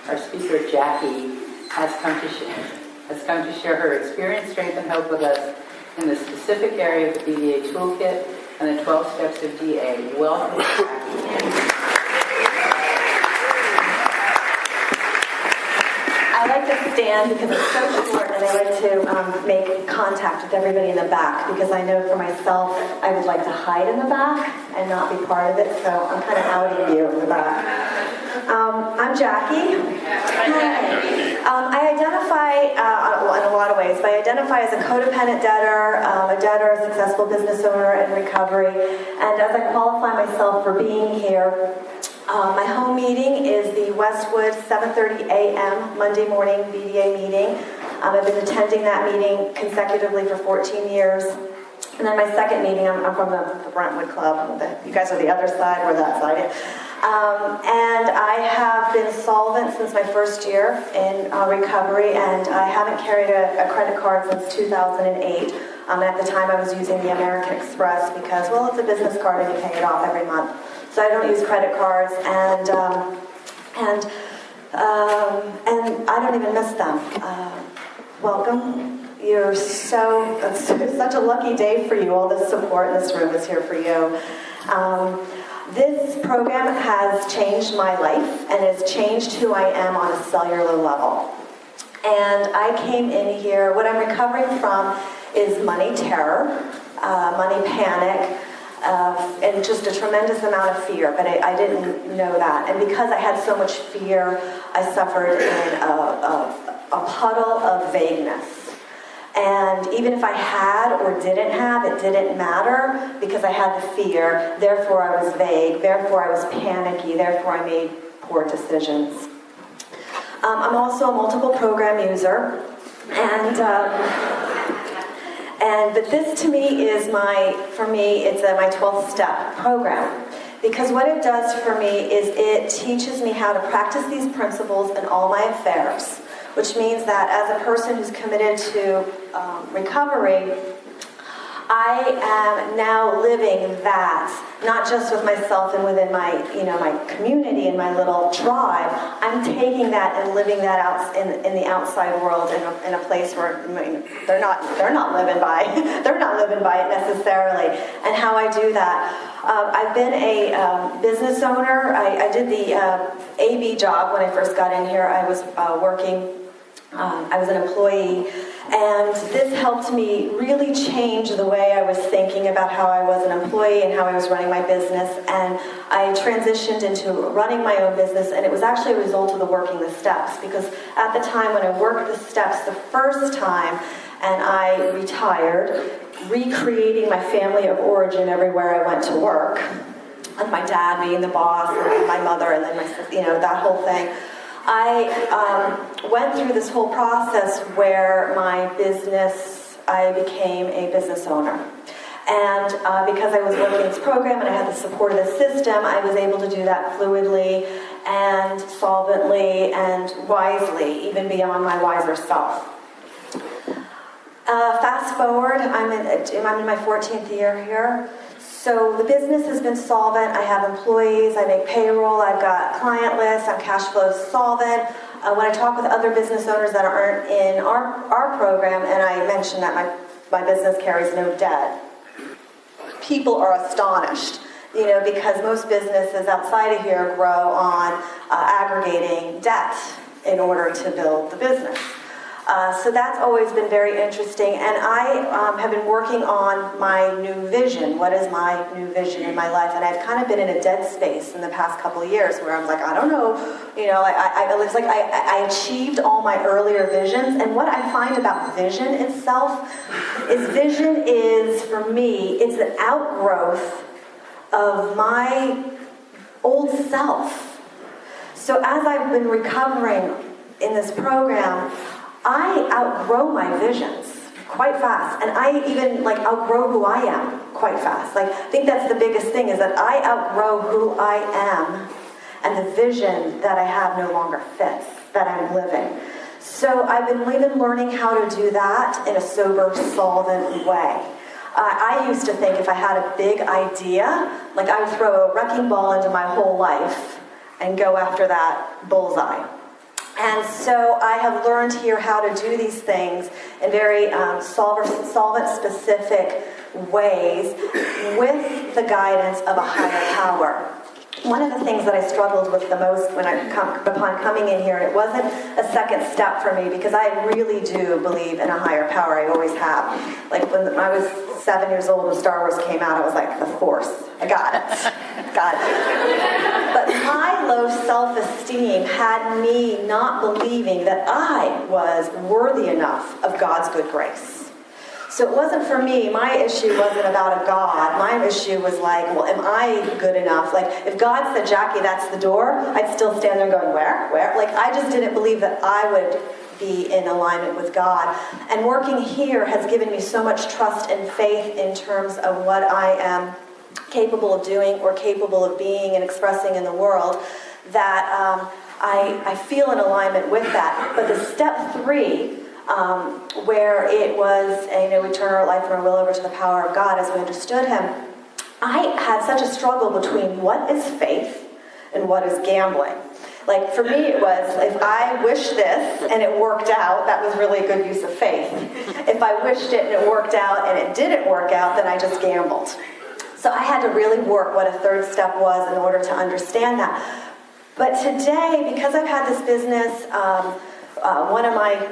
Our speaker, Jackie, has come to share her experience, strength, and hope with us in the specific area of the BDA toolkit and the 12 steps of DA. Welcome, Jackie. I like to stand because it's so short, and I like to make contact with everybody in the back, because I know for myself I would like to hide in the back and not be part of it, so I'm kind of outing you in the back. I'm Jackie. Hi. I identify in a lot of ways, but I identify as a codependent debtor, a debtor, a successful business owner in recovery, and as I qualify myself for being here, my home meeting is the Westwood 7:30 a.m. Monday morning BDA meeting. I've been attending that meeting consecutively for 14 years. And then my second meeting, I'm from the Brentwood Club. You guys are the other side, we're that side. And I have been solvent since my first year in recovery, and I haven't carried a credit card since 2008. At the time I was using the American Express because, well, it's a business card and you pay it off every month. So I don't use credit cards, and I don't even miss them. Welcome. It's such a lucky day for you. All this support in this room is here for you. This program has changed my life and has changed who I am on a cellular level. And I came in here, what I'm recovering from is money terror, money panic, and just a tremendous amount of fear, but I didn't know that. And because I had so much fear, I suffered in a puddle of vagueness. And even if I had or didn't have, it didn't matter because I had the fear. Therefore, I was vague. Therefore, I was panicky. Therefore, I made poor decisions. I'm also a multiple program user, but this to me is my 12th step program. Because what it does for me is it teaches me how to practice these principles in all my affairs, which means that as a person who's committed to recovery, I am now living that, not just with myself and within my community and my little tribe. I'm taking that and living that out in the outside world in a place where they're not living by it necessarily. And how I do that. I've been a business owner. I did the AB job when I first got in here. I was working. I was an employee, and this helped me really change the way I was thinking about how I was an employee and how I was running my business, and I transitioned into running my own business, and it was actually a result of the working the steps, because at the time when I worked the steps the first time and I retired, recreating my family of origin everywhere I went to work, and my dad being the boss, and my mother, and then my sister, that whole thing, I went through this whole process where I became a business owner. And because I was working this program and I had the support of the system, I was able to do that fluidly and solvently and wisely, even beyond my wiser self. Fast forward, I'm in my 14th year here. So the business has been solvent. I have employees, I make payroll, I've got client lists, I'm cash flow solvent. When I talk with other business owners that aren't in our program, and I mention that my business carries no debt, people are astonished, because most businesses outside of here grow on aggregating debt in order to build the business. So that's always been very interesting, and I have been working on my new vision. What is my new vision in my life? And I've kind of been in a dead space in the past couple of years where I'm like, I don't know, it's like I achieved all my earlier visions, and what I find about vision itself is, for me, it's an outgrowth of my old self. So as I've been recovering in this program, I outgrow my visions quite fast, and I even outgrow who I am quite fast. I think that's the biggest thing, is that I outgrow who I am, and the vision that I have no longer fits that I'm living. So I've been learning how to do that in a sober, solvent way. I used to think if I had a big idea, I would throw a wrecking ball into my whole life and go after that bullseye. And so I have learned here how to do these things in very solvent-specific ways with the guidance of a higher power. One of the things that I struggled with the most upon coming in here, and it wasn't a second step for me, because I really do believe in a higher power. I always have. Like when I was 7 years old when Star Wars came out, I was like, the Force. I got it. Got it. But my low self-esteem had me not believing that I was worthy enough of God's good grace. So it wasn't for me. My issue wasn't about a God. My issue was like, well, am I good enough? Like, if God said, Jackie, that's the door, I'd still stand there going, where? Like, I just didn't believe that I would be in alignment with God. And working here has given me so much trust and faith in terms of what I am capable of doing or capable of being and expressing in the world, that I feel in alignment with that. But the step 3, where it was, we turn our life and our will over to the power of God as we understood Him, I had such a struggle between what is faith and what is gambling. Like, for me, it was, if I wish this and it worked out, that was really a good use of faith. If I wished it and it worked out and it didn't work out, then I just gambled. So I had to really work what a third step was in order to understand that. But today, because I've had this business, one of my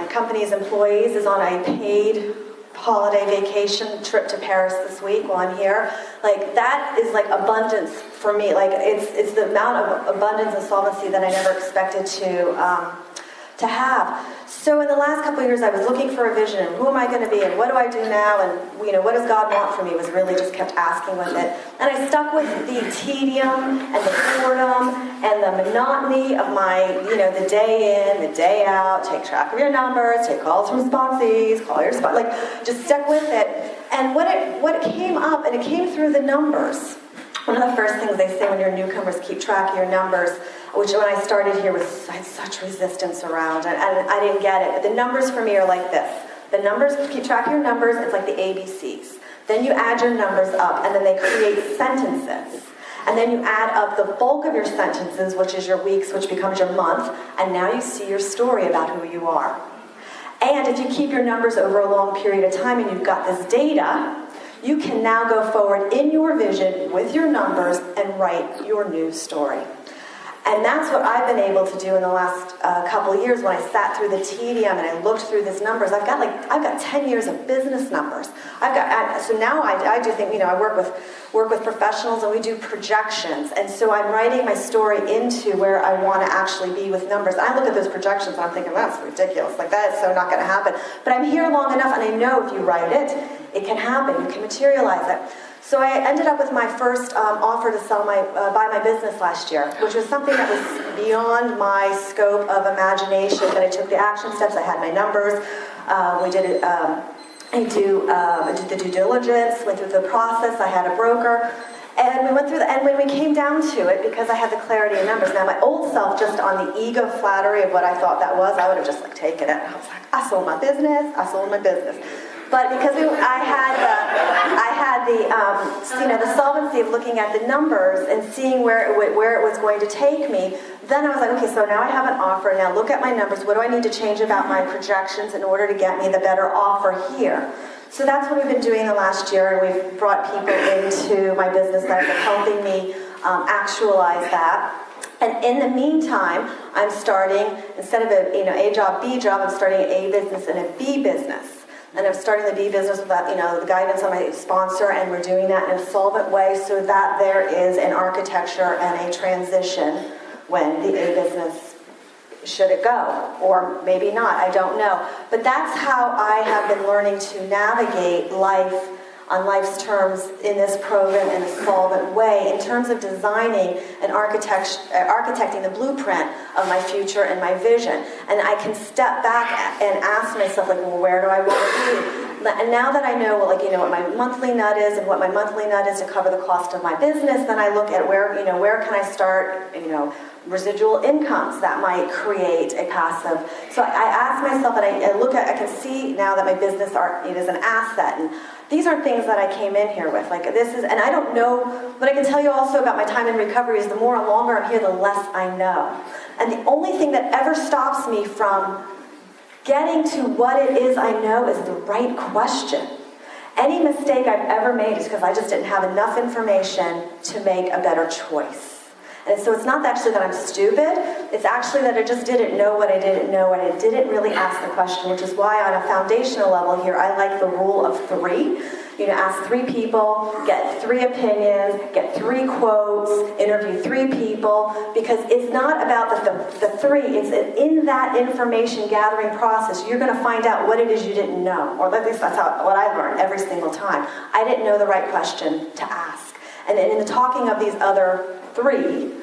company's employees is on a paid holiday vacation trip to Paris this week while I'm here. Like, that is like abundance for me. Like, it's the amount of abundance and solvency that I never expected to have. So in the last couple of years, I was looking for a vision. Who am I going to be? And what do I do now? And what does God want from me? Was really just kept asking with it. And I stuck with the tedium and the boredom and the monotony of my, the day in, the day out. Take track of your numbers. Take calls from sponsees. Call your just stuck with it. And what came up, and it came through the numbers. One of the first things they say when you're newcomers, keep track of your numbers, which when I started here I had such resistance around, and I didn't get it. But the numbers for me are like this. The numbers, keep track of your numbers, it's like the ABCs. Then you add your numbers up, and then they create sentences. And then you add up the bulk of your sentences, which is your weeks, which becomes your month, and now you see your story about who you are. And if you keep your numbers over a long period of time and you've got this data, you can now go forward in your vision with your numbers and write your new story. And that's what I've been able to do in the last couple of years when I sat through the tedium and I looked through these numbers. I've got 10 years of business numbers. So now I do think, I work with professionals and we do projections. And so I'm writing my story into where I want to actually be with numbers. And I look at those projections and I'm thinking, that's ridiculous. Like, that is so not going to happen. But I'm here long enough and I know if you write it, it can happen. You can materialize it. So I ended up with my first offer to buy my business last year, which was something that was beyond my scope of imagination. But I took the action steps. I had my numbers. We did it. I did the due diligence. Went through the process. I had a broker, and we went through. And when we came down to it, because I had the clarity of numbers. Now, my old self, just on the ego flattery of what I thought that was, I would have just taken it. I was like, I sold my business. But because I had the solvency of looking at the numbers and seeing where it was going to take me, then I was like, okay, so now I have an offer. Now look at my numbers. What do I need to change about my projections in order to get me the better offer here? So that's what we've been doing the last year, and we've brought people into my business that are helping me actualize that. And in the meantime, I'm starting, instead of a job, B job, I'm starting an A business and a B business. And I'm starting the B business with that, the guidance on my sponsor, and we're doing that in a solvent way so that there is an architecture and a transition when the A business, should it go? Or maybe not, I don't know. But that's how I have been learning to navigate life on life's terms in this program in a solvent way, in terms of designing and architecting the blueprint of my future and my vision. And I can step back and ask myself, well, where do I want to be? And now that I know, well, like, what my monthly nut is and what my monthly nut is to cover the cost of my business, then I look at where can I start, residual incomes that might create a passive. So I ask myself, and I can see now that my business is an asset. And these are things that I came in here with. And I don't know, what I can tell you also about my time in recovery is the more and longer I'm here, the less I know. And the only thing that ever stops me from getting to what it is I know is the right question. Any mistake I've ever made is because I just didn't have enough information to make a better choice. And so it's not actually that I'm stupid, it's actually that I just didn't know what I didn't know, and I didn't really ask the question, which is why on a foundational level here, I like the rule of 3. Ask 3 people, get 3 opinions, get 3 quotes, interview 3 people, because it's not about the 3, it's in that information gathering process, you're going to find out what it is you didn't know, or at least that's what I learned every single time. I didn't know the right question to ask. And in the talking of these other 3,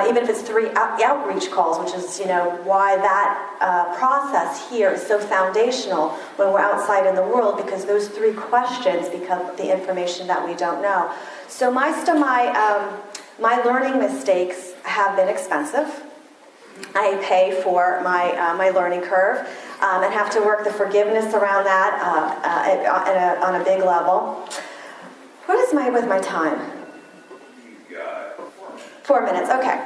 even if it's 3 outreach calls, which is, why that process here is so foundational when we're outside in the world, because those 3 questions become the information that we don't know. So my learning mistakes have been expensive. I pay for my learning curve and have to work the forgiveness around that on a big level. What is with my time? 4 minutes, okay.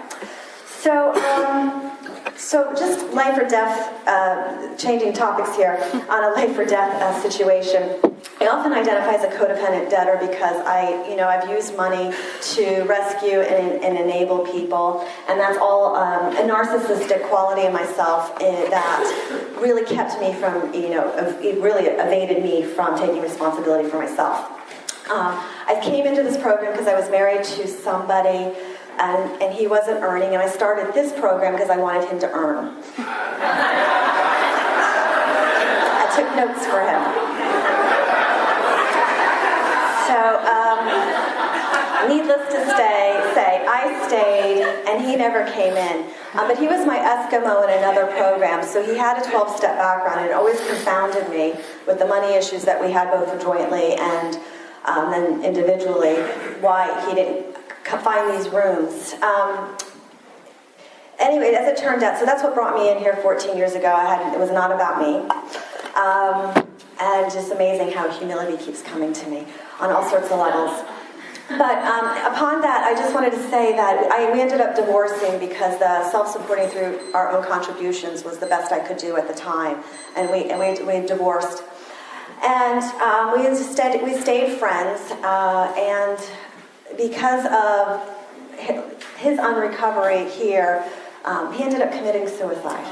So just life or death, changing topics here, on a life or death situation. I often identify as a codependent debtor because I've used money to rescue and enable people, and that's all a narcissistic quality in myself that really kept me from, it really evaded me from taking responsibility for myself. I came into this program because I was married to somebody and he wasn't earning, and I started this program because I wanted him to earn. I took notes for him. So, needless to say, I stayed, and he never came in. But he was my Eskimo in another program, so he had a 12-step background, and it always confounded me with the money issues that we had both jointly and then individually, why he didn't find these rooms. Anyway, as it turned out, so that's what brought me in here 14 years ago. It was not about me. And just amazing how humility keeps coming to me on all sorts of levels. But upon that, I just wanted to say that we ended up divorcing because the self-supporting through our own contributions was the best I could do at the time. And we divorced. And we stayed friends, and because of his unrecovery here, he ended up committing suicide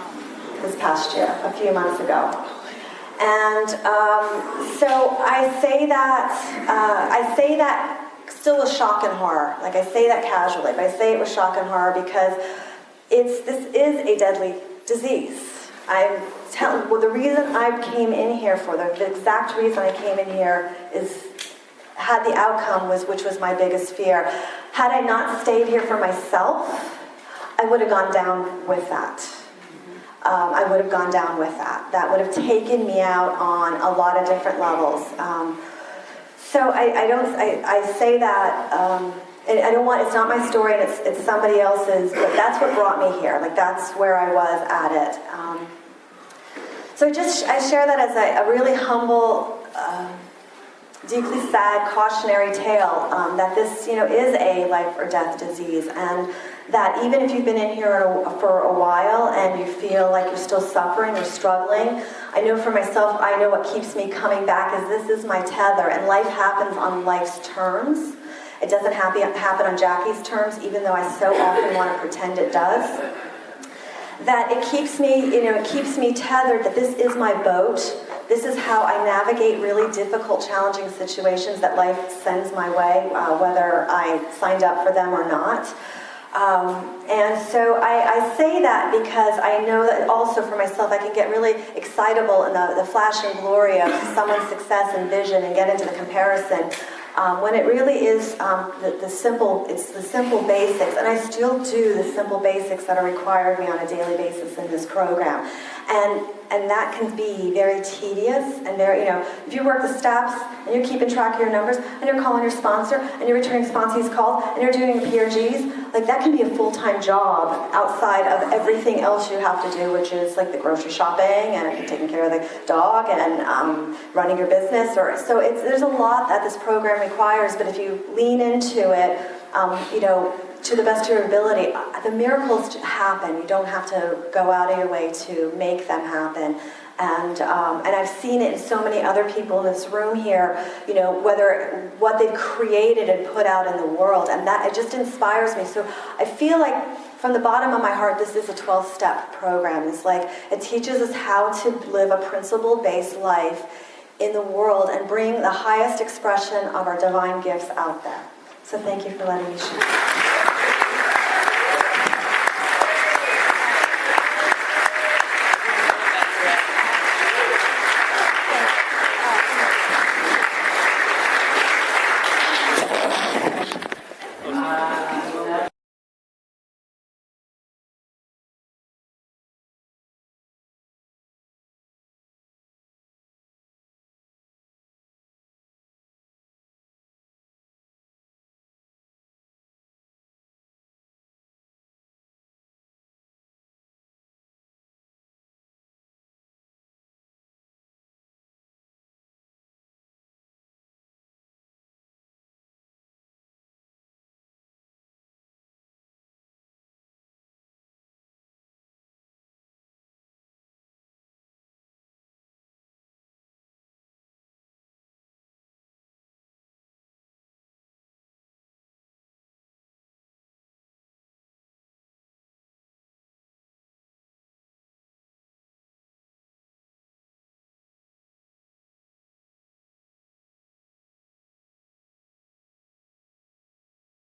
this past year, a few months ago. And so I say that still with shock and horror. Like, I say that casually, but I say it with shock and horror because this is a deadly disease. The reason I came in here for, the exact reason I came in here had the outcome which was my biggest fear. Had I not stayed here for myself, I would have gone down with that. I would have gone down with that. That would have taken me out on a lot of different levels. So I say that, I don't want, it's not my story and it's somebody else's, but that's what brought me here. Like, that's where I was at it. So I share that as a really humble, deeply sad, cautionary tale that this, is a life or death disease, and that even if you've been in here for a while and you feel like you're still suffering or struggling, I know for myself, I know what keeps me coming back is this is my tether, and life happens on life's terms. It doesn't happen on Jackie's terms, even though I so often want to pretend it does. That it keeps me tethered, that this is my boat. This is how I navigate really difficult, challenging situations that life sends my way, whether I signed up for them or not. And so I say that because I know that also for myself I can get really excitable in the flash and glory of someone's success and vision and get into the comparison. when it really is the simple basics, and I still do the simple basics that are required of me on a daily basis in this program. And that can be very tedious and very, if you work the steps and you're keeping track of your numbers and you're calling your sponsor and you're returning sponsees calls and you're doing PRGs, like that can be a full-time job outside of everything else you have to do, which is like the grocery shopping and taking care of the dog and running your business. There's a lot that this program requires, but if you lean into it, to the best of your ability, the miracles happen. You don't have to go out of your way to make them happen. And I've seen it in so many other people in this room here, whether what they've created and put out in the world. And that, it just inspires me. So I feel like from the bottom of my heart, this is a 12-step program. It's like, it teaches us how to live a principle-based life in the world and bring the highest expression of our divine gifts out there. So thank you for letting me share.